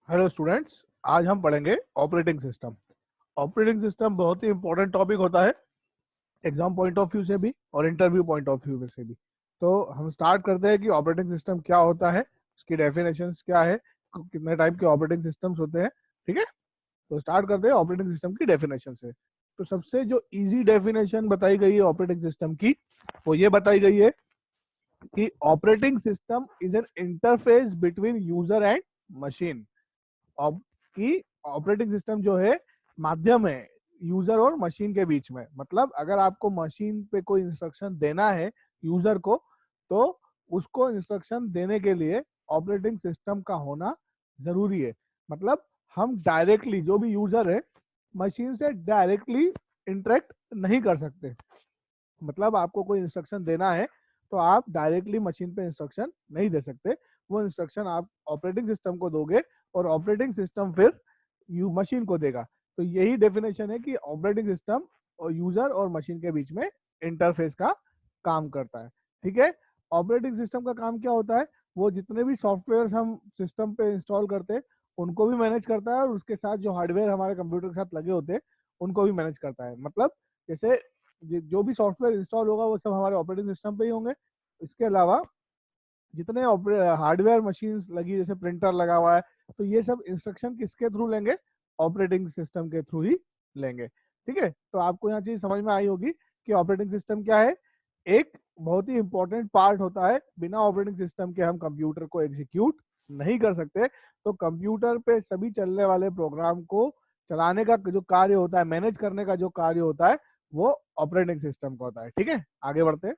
Hello students, आज हम पढ़ेंगे ऑपरेटिंग सिस्टम। ऑपरेटिंग सिस्टम बहुत ही इंपॉर्टेंट टॉपिक होता है एग्जाम पॉइंट ऑफ व्यू से भी और इंटरव्यू पॉइंट ऑफ व्यू से भी। तो हम स्टार्ट करते हैं कि ऑपरेटिंग सिस्टम क्या होता है, उसकी डेफिनेशंस क्या है, कितने टाइप के ऑपरेटिंग सिस्टम्स होते हैं। ठीक है, तो स्टार्ट करते हैं ऑपरेटिंग सिस्टम की डेफिनेशन से। तो सबसे जो इजी डेफिनेशन बताई गई है ऑपरेटिंग सिस्टम की, वो ये बताई गई है कि operating system is an interface between user and machine. कि ऑपरेटिंग सिस्टम जो है माध्यम है यूजर और मशीन के बीच में। मतलब अगर आपको मशीन पे कोई इंस्ट्रक्शन देना है यूजर को, तो उसको इंस्ट्रक्शन देने के लिए ऑपरेटिंग सिस्टम का होना जरूरी है। मतलब हम डायरेक्टली, जो भी यूजर है, मशीन से डायरेक्टली इंटरेक्ट नहीं कर सकते। मतलब आपको कोई इंस्ट्रक्शन देना है तो आप डायरेक्टली मशीन पे इंस्ट्रक्शन नहीं दे सकते। वो इंस्ट्रक्शन आप ऑपरेटिंग सिस्टम को दोगे और ऑपरेटिंग सिस्टम फिर मशीन को देगा। तो यही डेफिनेशन है कि ऑपरेटिंग सिस्टम और यूजर और मशीन के बीच में इंटरफेस का काम करता है। ठीक है, ऑपरेटिंग सिस्टम का काम क्या होता है? वो जितने भी सॉफ्टवेयर हम सिस्टम पे इंस्टॉल करते हैं उनको भी मैनेज करता है, और उसके साथ जो हार्डवेयर हमारे कंप्यूटर के साथ लगे होते हैं उनको भी मैनेज करता है। मतलब जैसे जो भी सॉफ्टवेयर इंस्टॉल होगा वो सब हमारे ऑपरेटिंग सिस्टम पे ही होंगे। इसके अलावा जितने हार्डवेयर मशीन्स लगी, जैसे प्रिंटर लगा हुआ है, तो ये सब इंस्ट्रक्शन किसके थ्रू लेंगे? ऑपरेटिंग सिस्टम के थ्रू ही लेंगे। ठीक है, तो आपको यहाँ चीज समझ में आई होगी कि ऑपरेटिंग सिस्टम क्या है। एक बहुत ही इंपॉर्टेंट पार्ट होता है। बिना ऑपरेटिंग सिस्टम के हम कंप्यूटर को एग्जीक्यूट नहीं कर सकते। तो कंप्यूटर पे सभी चलने वाले प्रोग्राम को चलाने का जो कार्य होता है, मैनेज करने का जो कार्य होता है, वो ऑपरेटिंग सिस्टम का होता है। ठीक है, आगे बढ़ते हैं।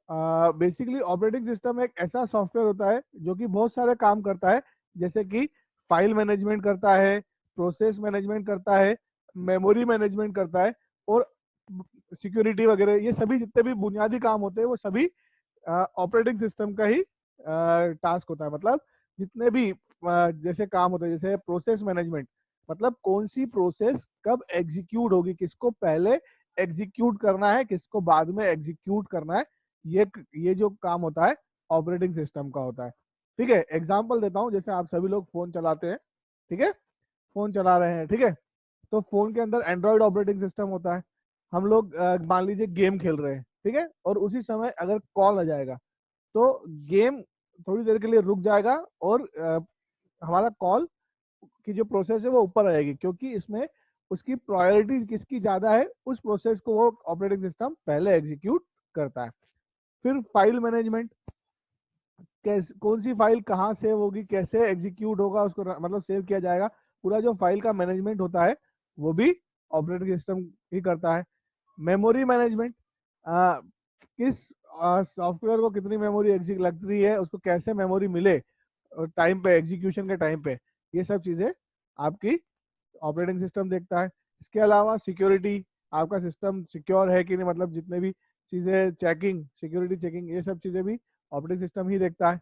बेसिकली ऑपरेटिंग सिस्टम एक ऐसा सॉफ्टवेयर होता है जो कि बहुत सारे काम करता है। जैसे कि फाइल मैनेजमेंट करता है, प्रोसेस मैनेजमेंट करता है, मेमोरी मैनेजमेंट करता है, और सिक्योरिटी वगैरह। ये सभी जितने भी बुनियादी काम होते हैं वो सभी ऑपरेटिंग सिस्टम का ही टास्क होता है। मतलब जितने भी जैसे काम होते हैं, जैसे प्रोसेस मैनेजमेंट, मतलब कौन सी प्रोसेस कब एग्जीक्यूट होगी, किसको पहले एग्जीक्यूट करना है, किसको बाद में एग्जीक्यूट करना है, ये जो काम होता है ऑपरेटिंग सिस्टम का होता है। ठीक है, एग्जांपल देता हूँ। जैसे आप सभी लोग फोन चलाते हैं, ठीक है, फोन चला रहे हैं, ठीक है, तो फोन के अंदर एंड्रॉइड ऑपरेटिंग सिस्टम होता है। हम लोग मान लीजिए गेम खेल रहे हैं, ठीक है, और उसी समय अगर कॉल आ जाएगा तो गेम थोड़ी देर के लिए रुक जाएगा, और हमारा कॉल की जो प्रोसेस है वो ऊपर आएगी, क्योंकि इसमें उसकी प्रायोरिटी किसकी ज्यादा है, उस प्रोसेस को वो ऑपरेटिंग सिस्टम पहले एग्जीक्यूट करता है। फिर फाइल मैनेजमेंट, कैसे, कौन सी फाइल कहाँ सेव होगी, कैसे एग्जीक्यूट होगा, उसको मतलब सेव किया जाएगा, पूरा जो फाइल का मैनेजमेंट होता है वो भी ऑपरेटिंग सिस्टम ही करता है। मेमोरी मैनेजमेंट, किस सॉफ्टवेयर को कितनी मेमोरी एग्जिक लग रही है, उसको कैसे मेमोरी मिले टाइम पे, एग्जीक्यूशन के टाइम पे, ये सब चीजें आपकी ऑपरेटिंग सिस्टम देखता है। इसके अलावा सिक्योरिटी, आपका सिस्टम सिक्योर है कि नहीं, मतलब जितने भी चीजें चेकिंग, सिक्योरिटी चेकिंग, ये सब चीजें भी ऑपरेटिंग सिस्टम ही देखता है।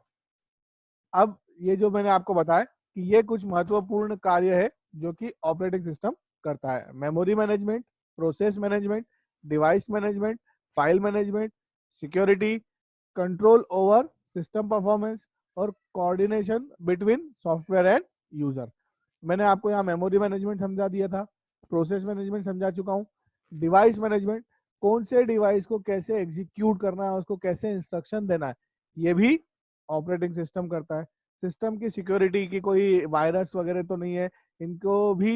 अब ये जो मैंने आपको बताया कि ये कुछ महत्वपूर्ण कार्य है जो कि ऑपरेटिंग सिस्टम करता है। Memory management, process management, device management, file management, security, control over system performance, और coordination between software and user. मैंने आपको यहाँ मेमोरी मैनेजमेंट समझा दिया था, प्रोसेस मैनेजमेंट समझा चुका हूँ। डिवाइस मैनेजमेंट, कौन से डिवाइस को कैसे एग्जीक्यूट करना है, उसको कैसे इंस्ट्रक्शन देना है, ये भी ऑपरेटिंग सिस्टम करता है। सिस्टम की सिक्योरिटी की कोई वायरस वगैरह तो नहीं है, इनको भी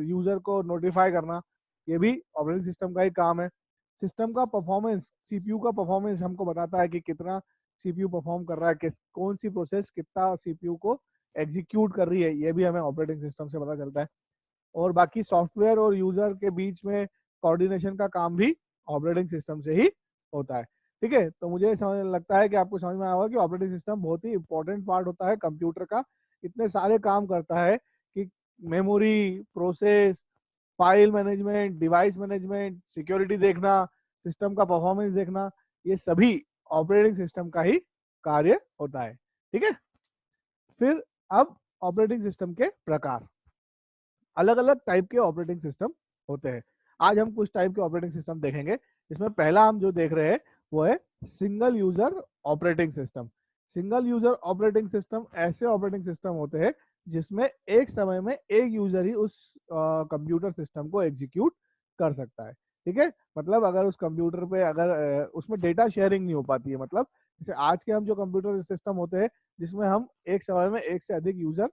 यूजर को नोटिफाई करना, ये भी ऑपरेटिंग सिस्टम का ही काम है। सिस्टम का परफॉर्मेंस, सीपीयू का परफॉर्मेंस हमको बताता है कि कितना सीपीयू परफॉर्म कर रहा है, कौन सी प्रोसेस कितना सीपीयू को एग्जीक्यूट कर रही है, ये भी हमें ऑपरेटिंग सिस्टम से पता चलता है। और बाकी सॉफ्टवेयर और यूजर के बीच में कोऑर्डिनेशन का काम भी ऑपरेटिंग सिस्टम से ही होता है। ठीक है, तो मुझे समझ लगता है कि आपको समझ में आया होगा कि ऑपरेटिंग सिस्टम बहुत ही इंपॉर्टेंट पार्ट होता है कंप्यूटर का। इतने सारे काम करता है कि memory, process, file management, device management, security देखना, सिस्टम का परफॉर्मेंस देखना, ये सभी ऑपरेटिंग सिस्टम का ही कार्य होता है। ठीक है, फिर अब ऑपरेटिंग सिस्टम के प्रकार, अलग अलग टाइप के ऑपरेटिंग सिस्टम होते हैं। आज हम कुछ टाइप के ऑपरेटिंग सिस्टम देखेंगे। इसमें पहला हम जो देख रहे हैं वो है single user operating system. Single user operating system ऐसे ऑपरेटिंग सिस्टम होते हैं जिसमें एक समय में एक यूजर ही उस कंप्यूटर सिस्टम को एग्जीक्यूट कर सकता है। ठीक है, मतलब अगर उस कंप्यूटर पे अगर उसमें डेटा शेयरिंग नहीं हो पाती है, मतलब जैसे आज के हम जो कंप्यूटर सिस्टम होते हैं जिसमें हम एक समय में एक से अधिक यूजर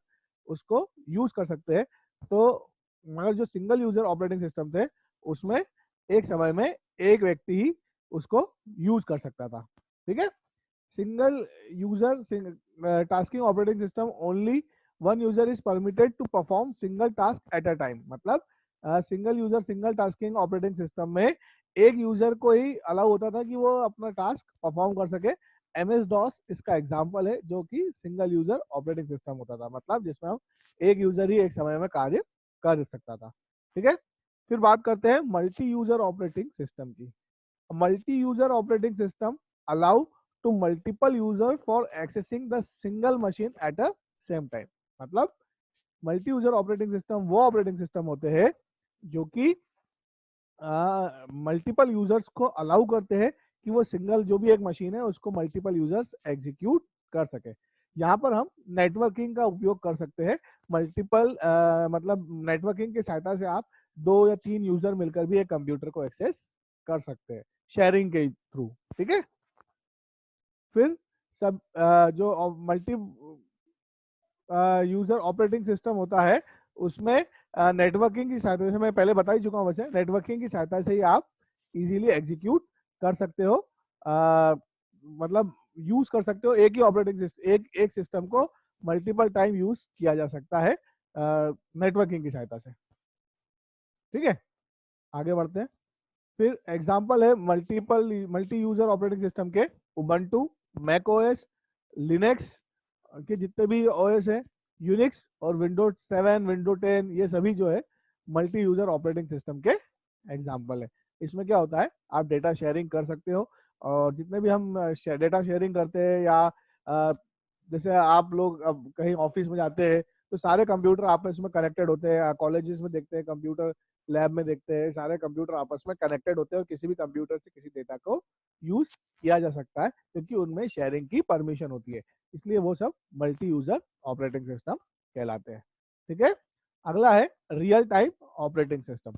उसको यूज कर सकते हैं, तो मगर जो सिंगल यूजर ऑपरेटिंग सिस्टम थे उसमें एक समय में एक व्यक्ति ही उसको यूज कर सकता था। ठीक है, single user tasking operating system only one user is permitted to perform single task at a time। मतलब single user single tasking operating system में एक यूजर को ही अलाउ होता था कि वो अपना टास्क परफॉर्म कर सके। एमएस डॉस इसका एग्जांपल है जो कि सिंगल यूजर ऑपरेटिंग सिस्टम होता था, मतलब जिसमें हम एक यूजर ही एक समय में कार्य कर सकता था। ठीक है, फिर बात करते हैं मल्टी यूजर ऑपरेटिंग सिस्टम की। Multi user operating system allow to multiple user for accessing the single machine at a same time. मतलब मल्टी यूजर ऑपरेटिंग सिस्टम वो ऑपरेटिंग सिस्टम होते हैं जो कि मल्टीपल यूजर्स को अलाउ करते हैं कि वो सिंगल जो भी एक मशीन है उसको मल्टीपल यूजर्स एग्जीक्यूट कर सके। यहाँ पर हम नेटवर्किंग का उपयोग कर सकते हैं। मल्टीपल मतलब नेटवर्किंग की सहायता से आप 2 या 3 यूजर मिलकर भी एक कंप्यूटर को एक्सेस कर सकते हैं शेयरिंग के थ्रू। ठीक है, फिर सब जो मल्टी यूजर ऑपरेटिंग सिस्टम होता है उसमें नेटवर्किंग की सहायता से, मैं पहले बता ही चुका हूँ वैसे, नेटवर्किंग की सहायता से ही आप इजीली एग्जीक्यूट कर सकते हो। मतलब यूज कर सकते हो एक ही ऑपरेटिंग सिस्टम, एक सिस्टम को मल्टीपल टाइम यूज किया जा सकता है नेटवर्किंग की सहायता से। ठीक है, आगे बढ़ते हैं। फिर एग्जांपल है मल्टी यूजर ऑपरेटिंग सिस्टम के उबंटू, मैक ओएस, लिनक्स के जितने भी ओएस है, यूनिक्स और विंडोज 7, विंडो 10, ये सभी जो है मल्टी यूजर ऑपरेटिंग सिस्टम के एग्जांपल है। इसमें क्या होता है, आप डेटा शेयरिंग कर सकते हो, और जितने भी हम डेटा शेयरिंग करते हैं या जैसे आप लोग अब कहीं ऑफिस में जाते हैं तो सारे कंप्यूटर आपस में कनेक्टेड होते हैं। कॉलेजेस में देखते हैं कंप्यूटर, लैब में देखते हैं सारे कंप्यूटर आपस में कनेक्टेड होते हैं और किसी भी कंप्यूटर से किसी डेटा को यूज किया जा सकता है क्योंकि उनमें शेयरिंग की परमिशन होती है, इसलिए वो सब मल्टी यूजर ऑपरेटिंग सिस्टम कहलाते हैं। ठीक है, अगला है real time operating system.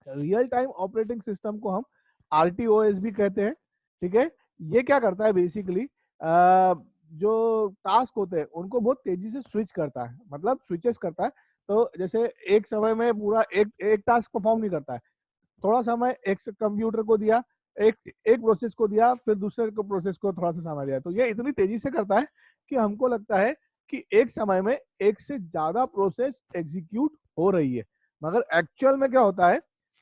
Real time operating system को हम आरटीओएस भी कहते हैं। ठीक है, ये क्या करता है बेसिकली, जो टास्क होते हैं उनको बहुत तेजी से स्विच करता है, मतलब स्विचेस करता है। तो जैसे एक समय में पूरा एक एक टास्क परफॉर्म नहीं करता है, थोड़ा समय एक कंप्यूटर को दिया, एक एक प्रोसेस को दिया, फिर दूसरे को प्रोसेस को थोड़ा सा समय दिया, तो ये इतनी तेजी से करता है कि हमको लगता है कि एक समय में एक से ज्यादा प्रोसेस एग्जीक्यूट हो रही है, मगर एक्चुअल में क्या होता है,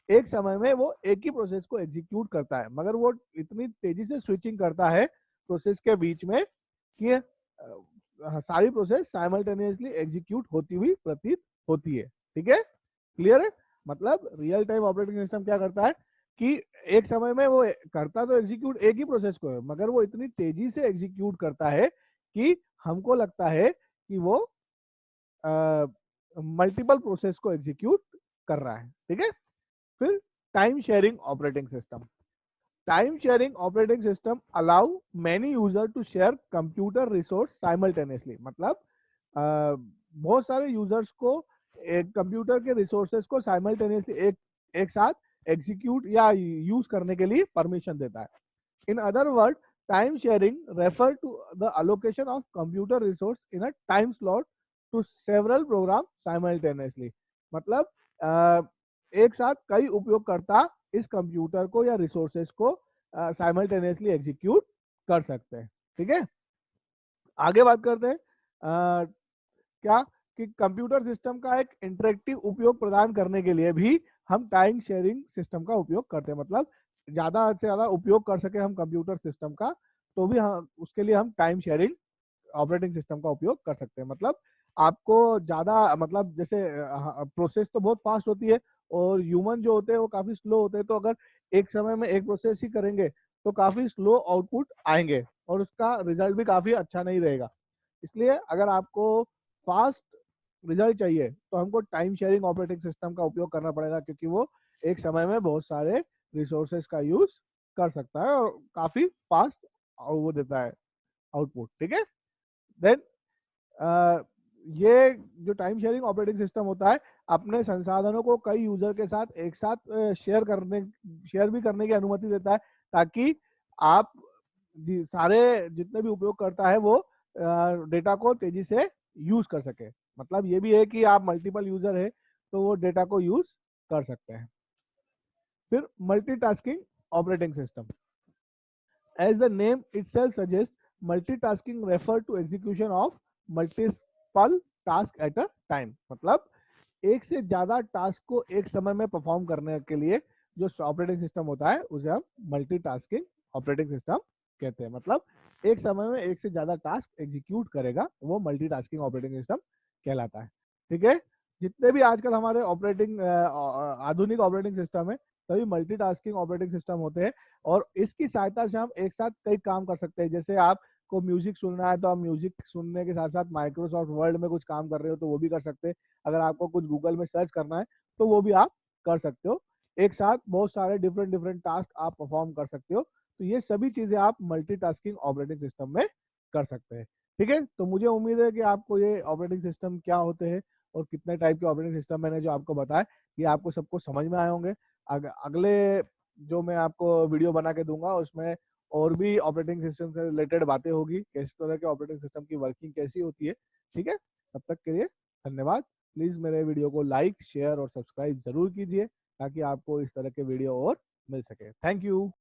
एक समय में वो एक ही प्रोसेस को एग्जीक्यूट करता है, मगर वो इतनी तेजी से स्विचिंग करता है प्रोसेस के बीच में कि सारी प्रोसेस साइमल्टेनियसली एग्जीक्यूट होती हुई प्रतीत होती है। ठीक है, क्लियर है। मतलब रियल टाइम ऑपरेटिंग सिस्टम क्या करता है कि एक समय में वो करता तो एग्जीक्यूट एक ही प्रोसेस को है, मगर वो इतनी तेजी से एग्जीक्यूट करता है कि हमको लगता है कि वो मल्टीपल प्रोसेस को एग्जीक्यूट कर रहा है। ठीक है, फिर time sharing operating system. Time sharing operating system allow many user to share computer resource simultaneously. मतलब बहुत सारे यूजर्स को एक कंप्यूटर के रिसोर्सेज को साइमल्टेनियसली एक एक साथ एग्जीक्यूट या यूज करने के लिए परमिशन देता है। In other word, time sharing refer to the allocation of computer resource in a time slot to several program simultaneously. मतलब एक साथ कई उपयोगकर्ता इस कंप्यूटर को या रिसोर्सेज को साइमल्टेनियसली एग्जीक्यूट कर सकते हैं। ठीक है, आगे बात करते हैं क्या कि कंप्यूटर सिस्टम का एक इंटरेक्टिव उपयोग प्रदान करने के लिए भी हम टाइम शेयरिंग सिस्टम का उपयोग करते हैं। मतलब ज्यादा से ज्यादा उपयोग कर सके हम कंप्यूटर सिस्टम का, तो भी हम उसके लिए हम टाइम शेयरिंग ऑपरेटिंग सिस्टम का उपयोग कर सकते हैं। मतलब आपको ज्यादा, मतलब जैसे प्रोसेस तो बहुत फास्ट होती है और ह्यूमन जो होते हैं वो काफी स्लो होते हैं, तो अगर एक समय में एक प्रोसेस ही करेंगे तो काफी स्लो आउटपुट आएंगे और उसका रिजल्ट भी काफी अच्छा नहीं रहेगा। इसलिए अगर आपको फास्ट रिजल्ट चाहिए तो हमको टाइम शेयरिंग ऑपरेटिंग सिस्टम का उपयोग करना पड़ेगा, क्योंकि वो एक समय में बहुत सारे रिसोर्सेज का यूज कर सकता है और काफी फास्ट वो देता है। आउटपुट। ठीक है, देन ये जो टाइम शेयरिंग ऑपरेटिंग सिस्टम होता है अपने संसाधनों को कई यूजर के साथ एक साथ शेयर भी करने की अनुमति देता है, ताकि आप सारे जितने भी उपयोगकर्ता है वो डेटा को तेजी से यूज कर सके। मतलब ये भी है कि आप मल्टीपल यूजर है तो वो डेटा को यूज कर सकते हैं। फिर multitasking operating system, as the name itself suggests, multitasking refer to execution of multiple task at a time। मतलब एक से ज्यादा टास्क को एक समय में परफॉर्म करने के लिए जो ऑपरेटिंग सिस्टम होता है उसे हम मल्टीटास्किंग ऑपरेटिंग सिस्टम कहते हैं। मतलब एक समय में एक से ज्यादा टास्क एग्जीक्यूट करेगा, वो मल्टीटास्किंग ऑपरेटिंग सिस्टम कहलाता है। ठीक है, जितने भी आजकल हमारे आधुनिक ऑपरेटिंग सिस्टम है सभी मल्टीटास्किंग ऑपरेटिंग सिस्टम होते हैं, और इसकी सहायता से हम एक साथ कई काम कर सकते हैं। जैसे आपको म्यूजिक सुनना है तो आप म्यूजिक सुनने के साथ साथ माइक्रोसॉफ्ट वर्ड में कुछ काम कर रहे हो तो वो भी कर सकते हैं। अगर आपको कुछ गूगल में सर्च करना है तो वो भी आप कर सकते हो। एक साथ बहुत सारे डिफरेंट डिफरेंट टास्क आप परफॉर्म कर सकते हो। तो ये सभी चीजें आप मल्टीटास्किंग ऑपरेटिंग सिस्टम में कर सकते हैं। ठीक है, तो मुझे उम्मीद है कि आपको ये ऑपरेटिंग सिस्टम क्या होते हैं और कितने टाइप के ऑपरेटिंग सिस्टम मैंने जो आपको बताया ये आपको सबको समझ में आए होंगे। अगले जो मैं आपको वीडियो बना के दूंगा उसमें और भी ऑपरेटिंग सिस्टम से रिलेटेड बातें होगी, किस तरह के ऑपरेटिंग सिस्टम की वर्किंग कैसी होती है। ठीक है, तब तक के लिए धन्यवाद। प्लीज मेरे वीडियो को लाइक शेयर और सब्सक्राइब जरूर कीजिए ताकि आपको इस तरह के वीडियो और मिल सके। Thank you.